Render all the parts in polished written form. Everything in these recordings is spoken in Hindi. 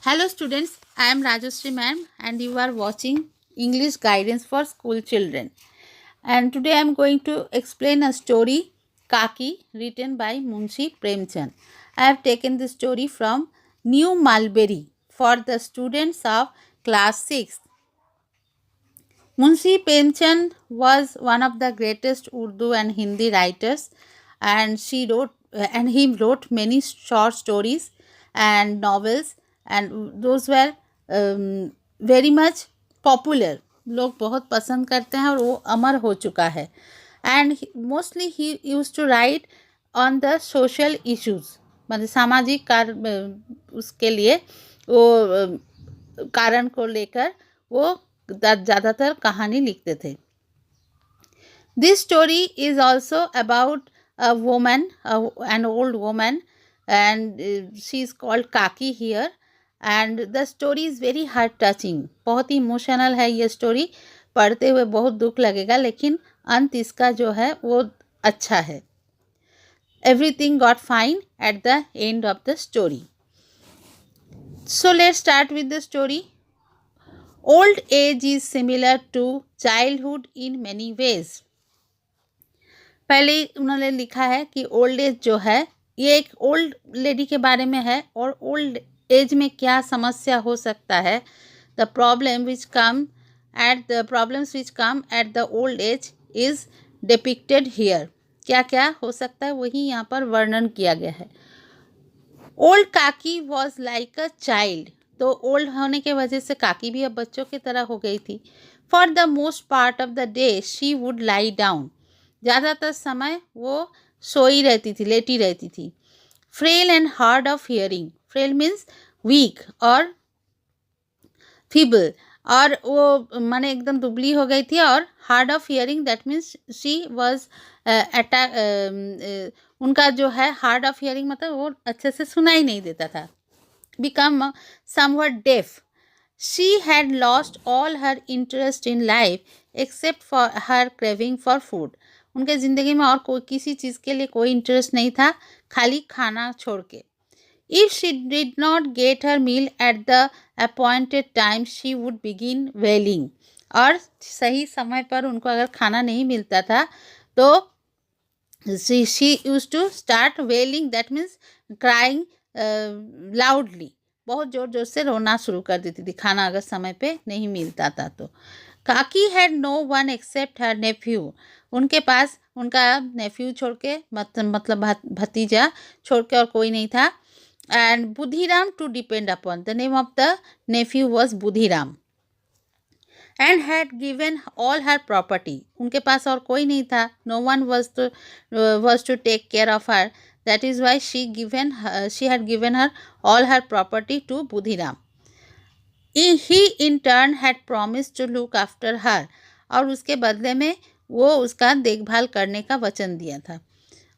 Hello students, I am Rajashree ma'am and you are watching English Guidance for School Children. And today I am going to explain a story, Kaki, written by Munshi Premchand. I have taken this story from New Mulberry for the students of class 6. Munshi Premchand was one of the greatest Urdu and Hindi writers, and he wrote many short stories and novels, and those were very much popular. लोग बहुत पसंद करते हैं और वो अमर हो चुका है. And mostly he use to write on the social issues, मतलब सामाजिक उसके लिए वो कारण को लेकर वो ज़्यादातर कहानी लिखते थे. This story is also about a woman, an old woman, and she is called Kaki here. And the story is very heart touching. बहुत ही इमोशनल है ये स्टोरी. पढ़ते हुए बहुत दुख लगेगा, लेकिन अंत इसका जो है वो अच्छा है. Everything got fine at the end of the story. So let's start with the story. Old age is similar to childhood in many ways. पहले उन्होंने लिखा है कि ओल्ड एज जो है ये एक ओल्ड लेडी के बारे में है, और ओल्ड एज में क्या समस्या हो सकता है. The problems which come at the old age is depicted here. क्या क्या हो सकता है वही यहाँ पर वर्णन किया गया है. ओल्ड काकी वॉज लाइक अ चाइल्ड. तो ओल्ड होने के वजह से काकी भी अब बच्चों की तरह हो गई थी. For the most part of the day she would lie down. ज़्यादातर समय वो सोई रहती थी, लेटी रहती थी. Frail and hard of hearing. Frail means weak और फीबल, और वो माने एकदम दुबली हो गई थी. और hard of hearing that means she was उनका जो है हार्ड ऑफ हियरिंग मतलब वो अच्छे से सुनाई नहीं देता था. become somewhat deaf. She had lost all her interest in life except for her craving for food. उनके ज़िंदगी में और कोई किसी चीज़ के लिए कोई इंटरेस्ट नहीं था, खाली खाना छोड़ के. If she did not get her meal at the appointed time, she would begin wailing. और सही समय पर उनको अगर खाना नहीं मिलता था तो she used to start wailing. That means crying loudly. बहुत ज़ोर ज़ोर से रोना शुरू कर देती थी खाना अगर समय पे नहीं मिलता था तो. काकी हैड नो वन एक्सेप्ट हर नेफ्यू. उनके पास उनका नेफ्यू छोड़ के मतलब भतीजा छोड़ के और कोई नहीं था. And Budhiram to depend upon. The name of the nephew was Budhiram. And had given all her property. उनके पास और कोई नहीं था. No one was to take care of her. That is why she had given her all her property to Budhiram. He in turn had promised to look after her. और उसके बदले में वो उसका देखभाल करने का वचन दिया था.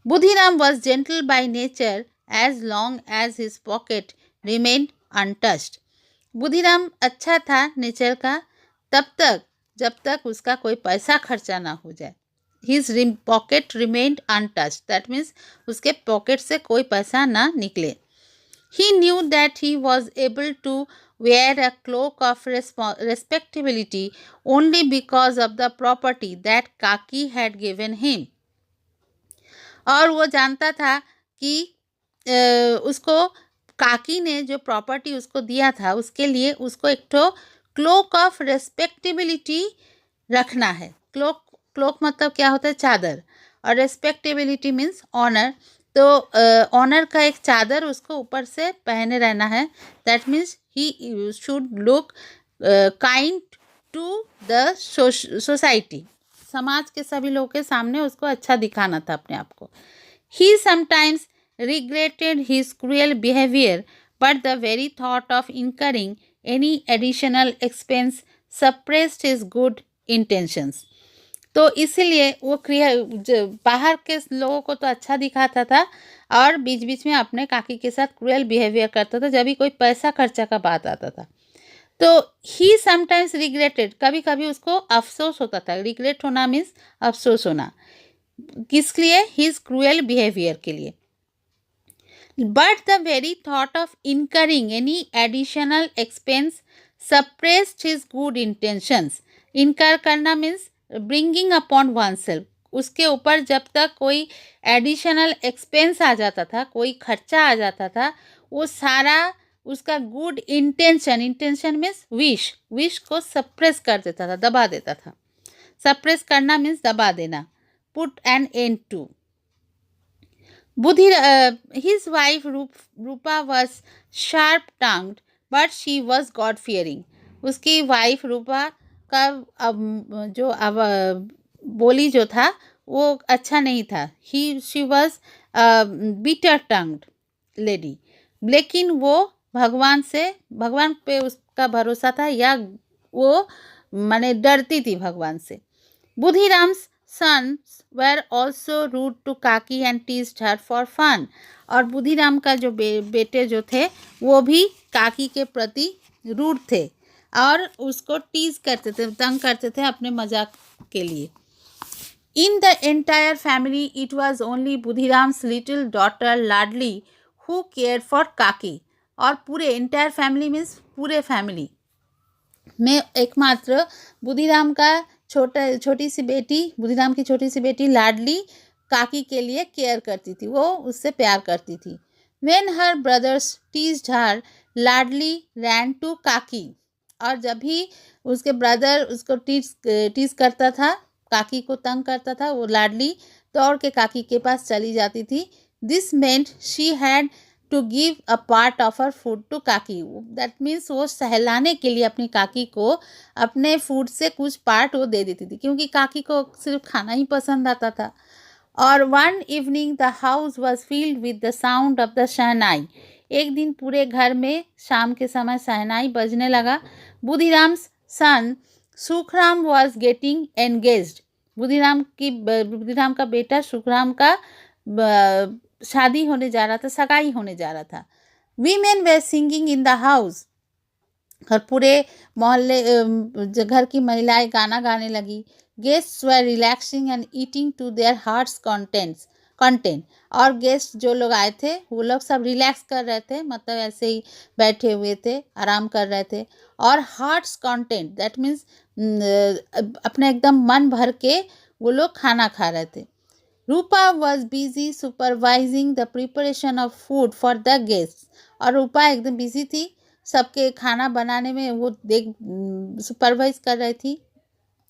Budhiram was gentle by nature as long as his pocket remained untouched. Budhiram अच्छा था नेचर का तब तक जब तक उसका कोई पैसा खर्चा ना हो जाए. His pocket remained untouched. That means उसके पॉकेट से कोई पैसा ना निकले. He knew that he was able to wear a cloak of respectability only because of the property that Kaki had given him. और वो जानता था कि उसको काकी ने जो प्रॉपर्टी उसको दिया था उसके लिए उसको एक तो क्लोक ऑफ रेस्पेक्टेबिलिटी रखना है. क्लोक मतलब क्या होता है? चादर. और रेस्पेक्टेबिलिटी मीन्स ऑनर. तो ऑनर का एक चादर उसको ऊपर से पहने रहना है. That means he should look kind to the society. समाज के सभी लोगों के सामने उसको अच्छा दिखाना था अपने आप को. He sometimes regretted his cruel behavior, but the very thought of incurring any additional expense suppressed his good intentions. तो इसीलिए वो बाहर के लोगों को तो अच्छा दिखाता था और बीच बीच में अपने काकी के साथ क्रूएल बिहेवियर करता था जब भी कोई पैसा खर्चा का बात आता था. तो ही समटाइम्स रिग्रेटेड. कभी कभी उसको अफसोस होता था. रिग्रेट होना मीन्स अफसोस होना. किस लिए? हिज क्रूएल बिहेवियर के लिए. But the very thought of incurring any additional expense suppressed his good intentions. Incur करना means bringing upon oneself. उसके ऊपर जब तक कोई एडिशनल एक्सपेंस आ जाता था, कोई खर्चा आ जाता था, वो सारा उसका good intention, intention means wish को सप्रेस कर देता था, दबा देता था. सप्रेस करना मीन्स दबा देना. Put an end to. His wife Rupa was sharp-tongued, but she was God-fearing. उसकी वाइफ रूपा का बोली जो था वो अच्छा नहीं था. She was bitter tongued lady. लेकिन वो भगवान पे उसका भरोसा था, या वो माने डरती थी भगवान से. बुधिराम्स sons were also rude to Kaki and teased her for fun. और बुधिराम का जो बेटे जो थे वो भी काकी के प्रति रूड थे और उसको टीज करते थे, तंग करते थे अपने मजाक के लिए. In the entire family, it was only Budhiram's little daughter Ladli who cared for Kaki. और पूरे entire family means पूरे family में एकमात्र बुधिराम की छोटी सी बेटी लाडली काकी के लिए केयर करती थी, वो उससे प्यार करती थी. When her brothers teased her, Ladli ran to काकी. और जब भी उसके ब्रदर उसको टीज करता था, काकी को तंग करता था, वो लाडली दौड़ के काकी के पास चली जाती थी. This meant she had to give a part of her food to काकी. That means वो सहलाने के लिए अपनी काकी को अपने फूड से कुछ पार्ट वो दे देती थी, क्योंकि काकी को सिर्फ खाना ही पसंद आता था. और one evening the house was filled with the sound of the शहनाई. एक दिन पूरे घर में शाम के समय शहनाई बजने लगा. बुधिराम्स सन Sukhram was getting engaged. Budhiram का बेटा सुखराम का शादी होने जा रहा था, सगाई होने जा रहा था. Women were singing in the house. और पूरे मोहल्ले घर की महिलाएं गाना गाने लगी. Guests were relaxing and eating to their hearts content. और गेस्ट जो लोग आए थे वो लोग सब रिलैक्स कर रहे थे, मतलब ऐसे ही बैठे हुए थे, आराम कर रहे थे. और हार्ट्स कंटेंट दैट मीन्स अपने एकदम मन भर के वो लोग खाना खा रहे थे. Rupa was busy supervising the preparation of food for the guests. और रूपा एकदम बिजी थी सबके खाना बनाने में, वो सुपरवाइज कर रही थी,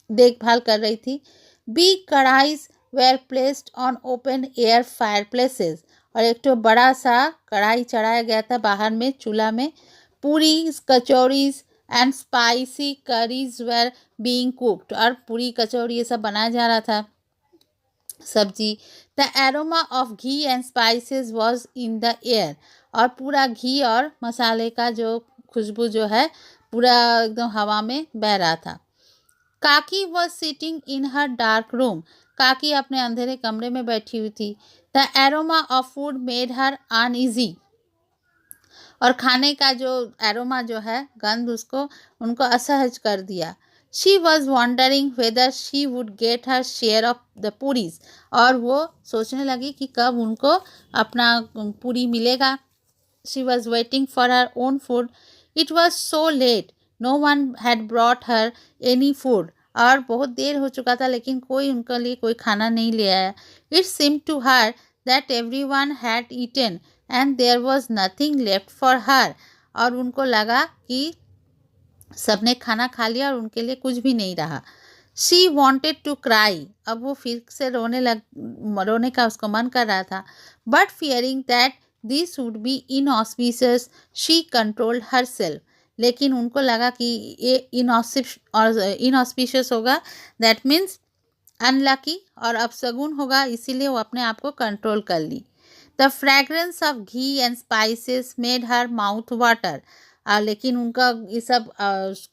देखभाल कर रही थी. Big kadhais were placed on open air fire places. और एक तो बड़ा सा कढ़ाई चढ़ाया गया था बाहर में चूल्हा में. Puri kachoris and spicy curries were being cooked. और पूरी कचौरी ये सब बनाया जा रहा था, सब्जी. The aroma of ghee and spices was in the air. और पूरा घी और मसाले का जो खुशबू जो है पूरा एकदम हवा में बह रहा था. काकी was sitting in her dark room. काकी अपने अंधेरे कमरे में बैठी हुई थी. The aroma of food made her uneasy. और खाने का जो एरोमा जो है, गंध, उनको असहज कर दिया. She was wondering whether she would get her share of the puris. और वो सोचने लगी कि कब उनको अपना पूरी मिलेगा. She was waiting for her own food. It was so late, no one had brought her any food. और बहुत देर हो चुका था लेकिन कोई उनके लिए कोई खाना नहीं ले आया. It seemed to her that everyone had eaten and there was nothing left for her. और उनको लगा कि सबने खाना खा लिया और उनके लिए कुछ भी नहीं रहा. She wanted to cry. अब वो फिर से रोने का उसको मन कर रहा था. But fearing that this would be inauspicious she controlled her self. लेकिन उनको लगा कि ये इनऑस्पिशियस होगा, दैट मीन्स अनलकी और अपशगुन होगा, इसीलिए वो अपने आप को कंट्रोल कर ली. The fragrance of ghee and spices made her mouth water. लेकिन उनका ये सब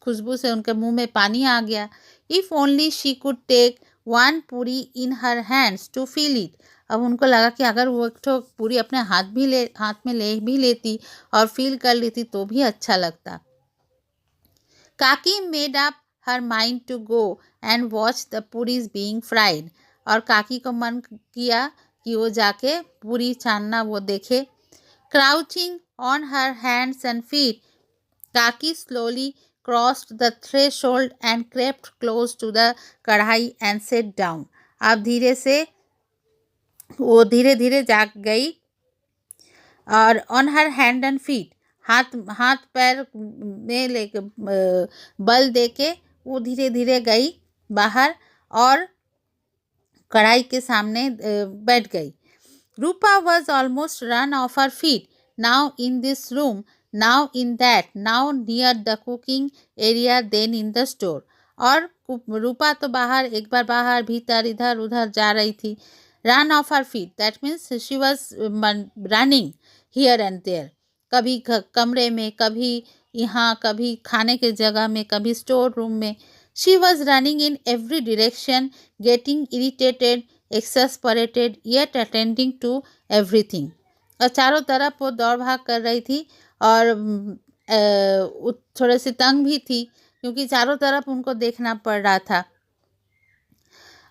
खुशबू से उनके मुंह में पानी आ गया. If only she could take one puri in her hands to feel it. अब उनको लगा कि अगर वो एक ठो पूरी अपने हाथ में ले भी लेती और फील कर लेती तो भी अच्छा लगता. Kaki made up her mind to go and watch the puris being fried. और काकी को मन किया कि वो जाके पूरी छानना वो देखे. Crouching on her hands and feet, Kaki slowly crossed the threshold and crept close to the कढ़ाई and sat down. अब धीरे से वो धीरे धीरे जाग गई और on her hand and feet, हाथ हाथ पैर में लेके बल देके वो धीरे धीरे गई बाहर और कढ़ाई के सामने बैठ गई. Rupa was almost run off her feet, now in this room, now in that, now near the cooking area, then in the store. और रूपा तो बाहर, एक बार बाहर भीतर इधर उधर जा रही थी. Run off her feet, that means she was running here and there. कभी कमरे में, कभी यहाँ, कभी खाने के जगह में, कभी स्टोर रूम में. She was running in every direction, getting irritated, exasperated, yet attending to everything. और चारों तरफ वो दौड़ भाग कर रही थी और थोड़े से तंग भी थी क्योंकि चारों तरफ उनको देखना पड़ रहा था.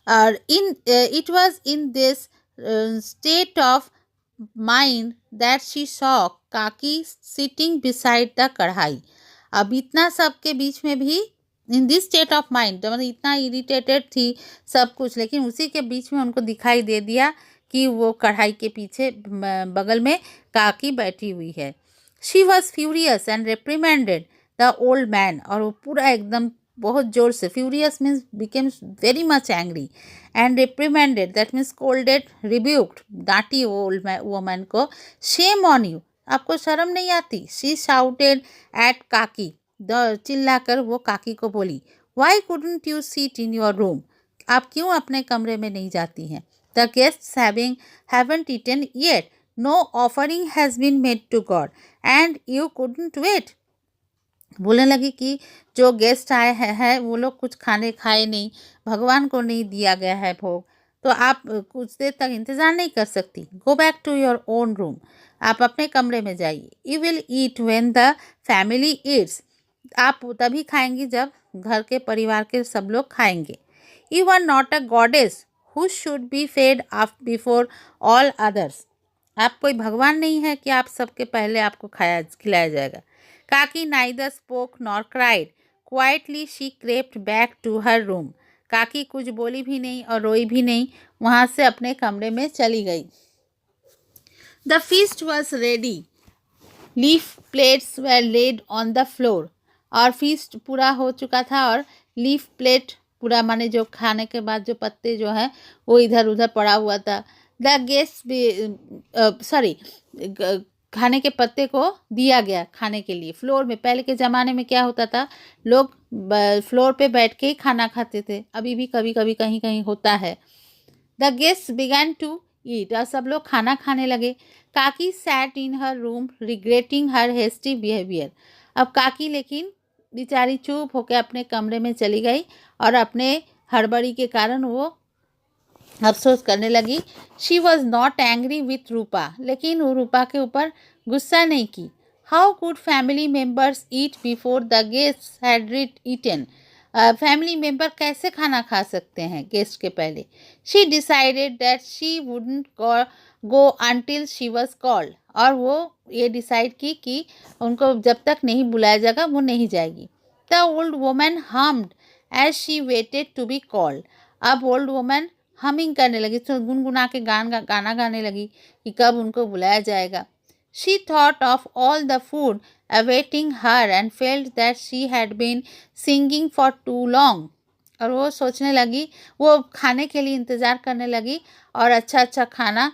और it was in this state of mind that she saw काकी सिटिंग बिसाइड द कढ़ाई. अब इतना सब के बीच में भी in this state of mind, मतलब इतना इरिटेटेड थी सब कुछ, लेकिन उसी के बीच में उनको दिखाई दे दिया कि वो कढ़ाई के पीछे बगल में काकी बैठी हुई है. She was furious and reprimanded the old man. और वो पूरा एकदम बहुत जोर से, furious means became very much angry, and reprimanded that means scolded, rebuked, डांटी ओल्ड वुमन को. शेम ऑन यू, आपको शर्म नहीं आती. शी शाउटेड एट काकी, चिल्लाकर वो काकी को बोली. Why couldn't you sit in your room, आप क्यों अपने कमरे में नहीं जाती हैं. The guests haven't eaten yet, no offering has been made to God, and you couldn't wait. बोलने लगी कि जो गेस्ट आए हैं वो लोग कुछ खाने खाए नहीं, भगवान को नहीं दिया गया है भोग, तो आप कुछ देर तक इंतज़ार नहीं कर सकती. Go back to your own room, आप अपने कमरे में जाइए. You will eat when the family eats, आप तभी खाएंगी जब घर के परिवार के सब लोग खाएंगे. You are not a goddess who should be fed before all others, आप कोई भगवान नहीं है कि आप सबके पहले आपको खिलाया जाएगा. Kaki neither spoke nor cried, quietly she crept back to her room. Kaki कुछ बोली भी नहीं और रोई भी नहीं, वहाँ से अपने कमरे में चली गई. The feast was ready, leaf plates were laid on the floor. और फीस्ट पूरा हो चुका था और लीफ प्लेट पूरा, माने जो खाने के बाद जो पत्ते जो हैं वो इधर उधर पड़ा हुआ था. द गेस्ट भी खाने के पत्ते को दिया गया खाने के लिए फ्लोर में. पहले के ज़माने में क्या होता था, लोग फ्लोर पे बैठ के ही खाना खाते थे, अभी भी कभी कभी कहीं कहीं होता है. The guest began to eat, और सब लोग खाना खाने लगे. Kaki sat in her room regretting her hasty behaviour. अब काकी लेकिन बेचारी चुप होकर अपने कमरे में चली गई और अपने हड़बड़ी के कारण वो अफसोस करने लगी. She was not angry with Rupa, लेकिन वो रूपा के ऊपर गुस्सा नहीं की. How could family members eat before the guest had eaten, family member कैसे खाना खा सकते हैं गेस्ट के पहले. She decided that she wouldn't go until she was called, और वो ये डिसाइड की कि उनको जब तक नहीं बुलाया जाएगा वो नहीं जाएगी. The old woman hummed as she waited to be called. अब ओल्ड वुमन हमिंग करने लगी, तो गुनगुना के गाना गाने लगी कि कब उनको बुलाया जाएगा. She thought of all the food awaiting her and felt that she had been singing for too long. और वो सोचने लगी, वो खाने के लिए इंतज़ार करने लगी और अच्छा अच्छा खाना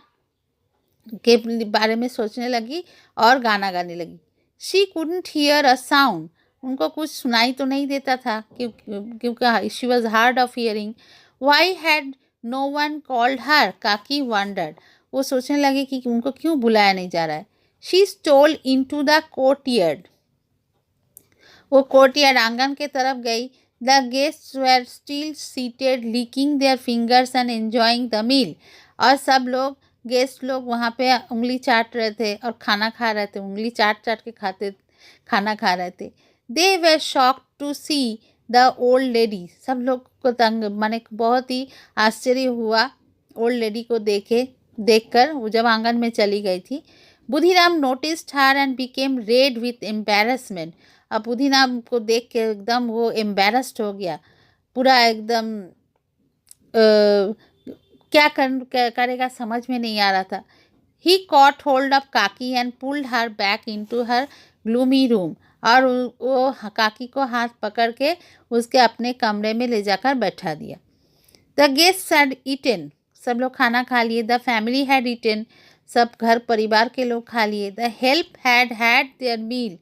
के बारे में सोचने लगी और गाना गाने लगी. She couldn't hear a sound. उनको कुछ सुनाई तो नहीं देता था क्योंकि she was hard of hearing. Why had no one called her? काकी wondered. वो सोचने लगी कि उनको क्यों बुलाया नहीं जा रहा है. She stole into the courtyard. वो कोर्टयार्ड आंगन के तरफ गई. The guests were still seated, licking their fingers and enjoying the meal. और सब लोग गेस्ट लोग वहाँ पे उंगली चाट रहे थे और खाना खा रहे थे, उंगली चाट चाट के खाना खा रहे थे. They were shocked to see the old lady. सब लोग को तंग, माने बहुत ही आश्चर्य हुआ ओल्ड लेडी को देखकर वो जब आंगन में चली गई थी. Budhiram noticed her and became red with embarrassment. अब बुधिराम को देख के एकदम वो एम्बेरस्ड हो गया, पूरा एकदम करेगा समझ में नहीं आ रहा था। He caught hold of Kaki and pulled her back into her gloomy room। और वो काकी को हाथ पकड़ के उसके अपने कमरे में ले जाकर बैठा दिया। The guests had eaten। सब लोग खाना खा लिए। The family had eaten। सब घर परिवार के लोग खा लिए। The help had had their meal।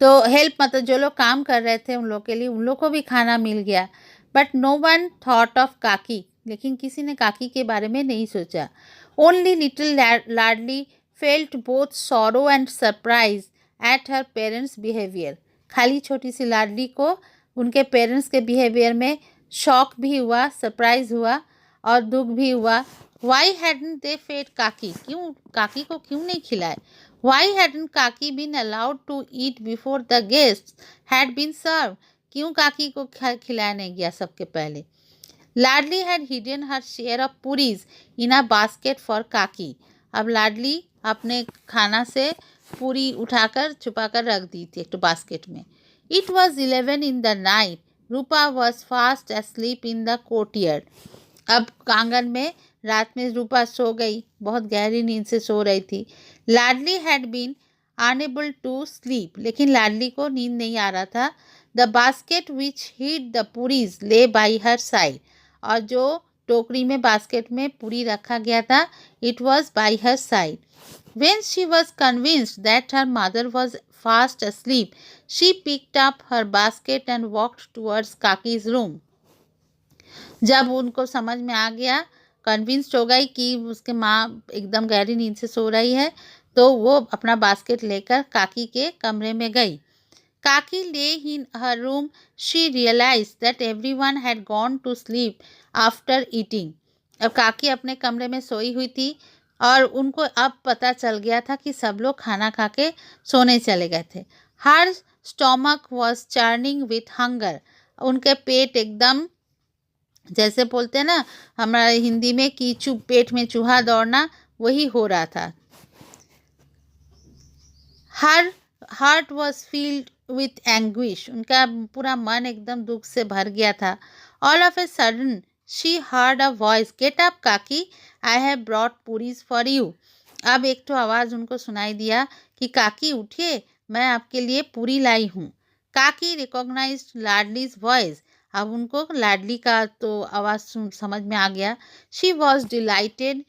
तो हेल्प मतलब जो लोग काम कर रहे थे उन लोग के लिए, उन लोग को भी खाना मिल गया। But no one thought of Kaki. लेकिन किसी ने काकी के बारे में नहीं सोचा। Only little Ladli felt both sorrow and surprise at her parents behaviour. खाली छोटी सी लाडली को उनके पेरेंट्स के बिहेवियर में शॉक भी हुआ, सरप्राइज हुआ और दुख भी हुआ। वाई हैडंट दे फेड काकी। क्यों काकी को क्यों नहीं खिलाए? Why hadn't Kaki been allowed to eat before the guests had been served? क्यों काकी को खिलाया नहीं गया सबके पहले? लाडली had hidden her share of puris in a basket for Kaki। अब लाडली अपने खाना से पूरी उठाकर छुपाकर रख दी थी एक तो बास्केट में। It was 11 in the night। Rupa was fast asleep in the courtyard। अब आंगन में रात में रूपा सो गई, बहुत गहरी नींद से सो रही थी। Ladli had been unable to sleep. लेकिन लाडली को नींद नहीं आ रहा था। The basket which held the puris lay by her side. और जो टोकरी में बास्केट में पूरी रखा गया था, it was by her side. When she was convinced that her mother was fast asleep, she picked up her basket and walked towards Kaki's room। जब उनको समझ में आ गया, कन्विंस्ड हो गई कि उसके माँ एकदम गहरी नींद से सो रही है, तो वो अपना बास्केट लेकर काकी के कमरे में गई। Kaki lay in her room she realise that everyone had gone to sleep after eating. अब काकी अपने कमरे में सोई हुई थी और उनको अब पता चल गया था कि सब लोग खाना खा के सोने चले गए थे। Her stomach was churning with hunger. उनके पेट एकदम, जैसे बोलते हैं ना हमारे हिंदी में कि पेट में चूहा दौड़ना, वही हो रहा था। Her heart was filled with anguish. उनका पूरा मन एकदम दुख से भर गया था। All of a sudden she heard a voice, get up Kaki, I have brought puris for you. अब एक तो आवाज़ उनको सुनाई दिया कि काकी उठिए, मैं आपके लिए पूरी लाई हूँ। काकी रिकॉग्नाइज लाडलीज वॉइस। अब उनको लाडली का तो आवाज़ समझ में आ गया। She was dilated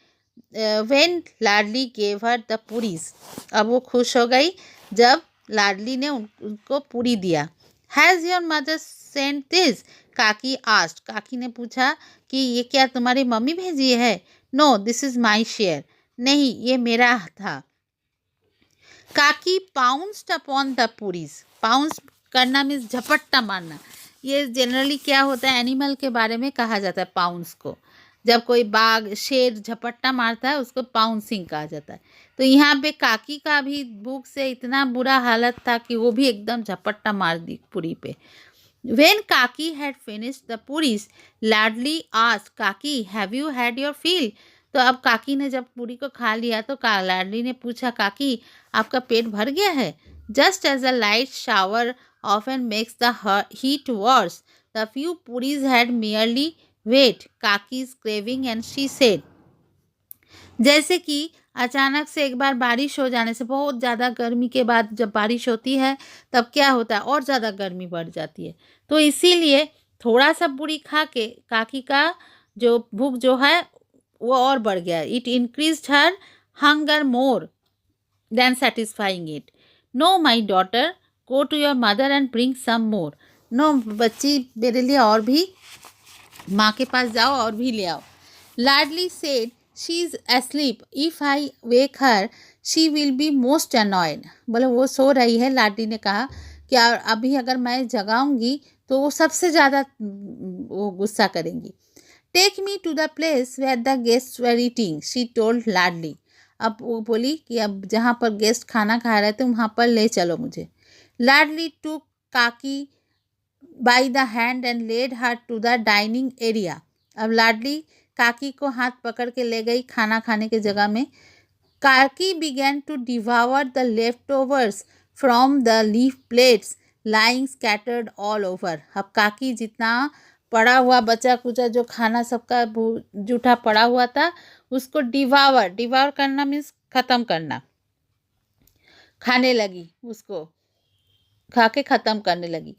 when Ladli gave her the puris. अब वो खुश हो गई जब लाडली ने उनको पूरी दिया। Has your mother sent this? काकी आस्ट। काकी ने पूछा कि ये क्या तुम्हारी मम्मी भेजी है? No, this is my share. नहीं, ये मेरा था। Kaki pounced upon the puris. Pounce करना मीन्स झपट्टा मारना। ये जनरली क्या होता है, एनिमल के बारे में कहा जाता है पाउंस को। जब कोई बाघ शेर झपट्टा मारता है उसको पाउंसिंग कहा जाता है। तो यहाँ पे काकी का भी भूख से इतना बुरा हालत था कि वो भी एकदम झपट्टा मार दी पूरी पे। When Kaki had finished the puris, Ladli asked, काकी have you had your feel? तो अब काकी ने जब पूरी को खा लिया तो लाडली ने पूछा, काकी आपका पेट भर गया है? Just as a light shower often makes the heat worse, the few puris had merely wait Kaki's craving and she said। जैसे कि अचानक से एक बार बारिश हो जाने से, बहुत ज़्यादा गर्मी के बाद जब बारिश होती है तब क्या होता है, और ज़्यादा गर्मी बढ़ जाती है। तो इसीलिए थोड़ा सा पूरी खा के काकी का जो भूख जो है वो और बढ़ गया। It increased her hunger more than satisfying it. No my daughter, go to your mother and bring some more. No बच्ची, मेरे लिए और भी, माँ के पास जाओ और भी ले आओ। Ladli said, she is asleep, if I wake her she will be most annoyed. बोले वो सो रही है। लाडली ने कहा कि अभी अगर मैं जगाऊंगी तो वो सबसे ज़्यादा वो गुस्सा करेंगी। Take me to the place where the guest were eating, she told Ladli. अब वो बोली कि अब जहाँ पर गेस्ट खाना खा रहे थे वहाँ पर ले चलो मुझे। Ladli took Kaki by the hand and led her to the dining area. अब लाडली काकी को हाथ पकड़ के ले गई खाना खाने के जगह में। Karki began to devour the leftovers from the leaf plates lying scattered all over. अब काकी जितना पड़ा हुआ बचा कुचा जो खाना सबका जूठा पड़ा हुआ था उसको डिवावर करना मीन्स खत्म करना, खाने लगी, उसको खा के खत्म करने लगी.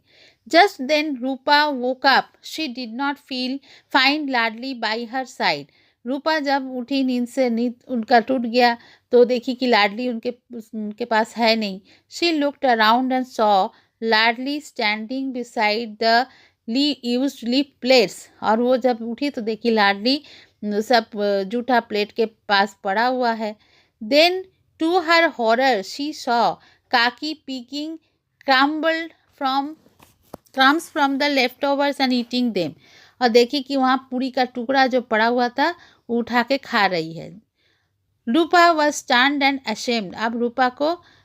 Just then Rupa woke up. She did not find Ladli by her side. रूपा जब उठी नींद से, नींद उनका टूट गया तो देखी कि लाडली उनके पास है नहीं. She looked around and saw Ladli standing beside the used leaf plates. और वो जब उठी तो देखी लाडली सब जूठा प्लेट के पास पड़ा हुआ है. Then to her horror she saw Kaki picking crumbs from the leftovers and eating them. और देखी कि वहाँ पूरी का टुकड़ा जो पड़ा हुआ था वो उठा के खा रही है. रूपा was stunned and ashamed. अब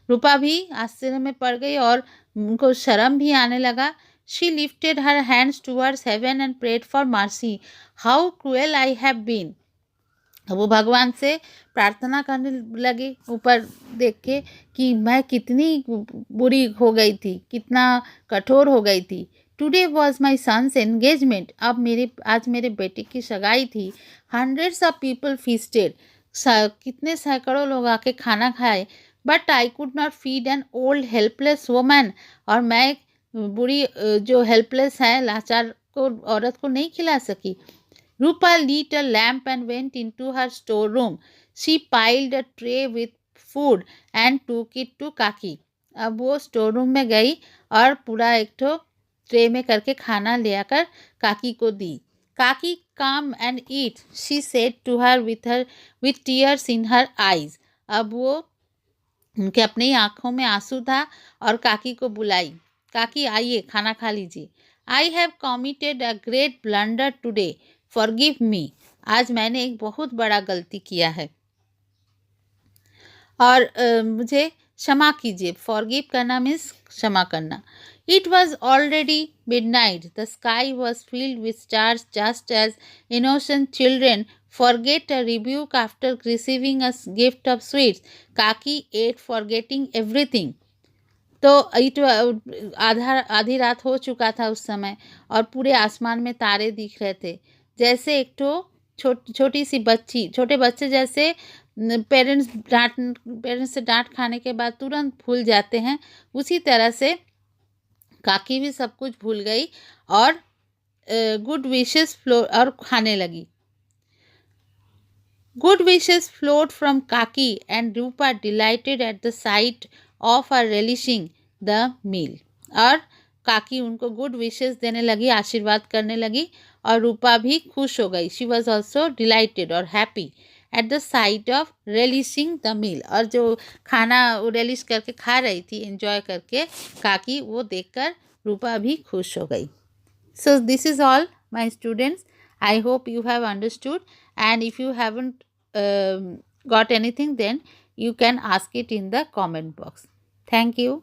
रूपा भी आश्चर्य में पड़ गई और उनको शर्म भी आने लगा. She lifted her hands towards heaven and prayed for mercy. How cruel I have been. वो भगवान से प्रार्थना करने लगे ऊपर देख के कि मैं कितनी बुरी हो गई थी, कितना कठोर हो गई थी. Today was my son's engagement. आज मेरे बेटे की सगाई थी. Hundreds of people feasted. कितने सैकड़ों लोग आके खाना खाए. But I could not feed an old helpless woman. और मैं बुरी जो हेल्पलेस है, लाचार को औरत को नहीं खिला सकी. Rupa lit a lamp and went into her storeroom. She piled a tray with food and took it to Kaki. अब वो स्टोर रूम में गई और पूरा एक ठो ट्रे में करके खाना ले आकर काकी को दी. Kaki, come and eat, she said to her with tears in her eyes. अब वो उनके अपनी आंखों में आंसू था और काकी को बुलाई. काकी आइए खाना खा लीजिए. I have committed a great blunder today. Forgive me. आज मैंने एक बहुत बड़ा गलती किया है और मुझे क्षमा कीजिए. Forgive करना मीन्स क्षमा करना. It was already midnight. The sky was filled with stars just as innocent children forget a rebuke after receiving a gift of sweets. Kaki ate forgetting everything. तो आधी रात हो चुका था उस समय और पूरे आसमान में तारे दिख रहे थे. जैसे एक तो छोटे बच्चे जैसे पेरेंट्स से डांट खाने के बाद तुरंत भूल जाते हैं, उसी तरह से काकी भी सब कुछ भूल गई और गुड विशेस फ्लो और खाने लगी. Good wishes flowed from Kaki and Rupa delighted at the sight of her relishing the meal. और काकी उनको गुड विशेस देने लगी, आशीर्वाद करने लगी और रूपा भी खुश हो गई. शी वॉज ऑल्सो डिलाइटेड और happy at the sight of relishing the meal. और जो खाना वो रेलिश करके खा रही थी, एंजॉय करके काकी, वो देखकर रूपा भी खुश हो गई. So this is all, my students. I hope you have understood, and if you haven't got anything, then you can ask it in the comment box. Thank you.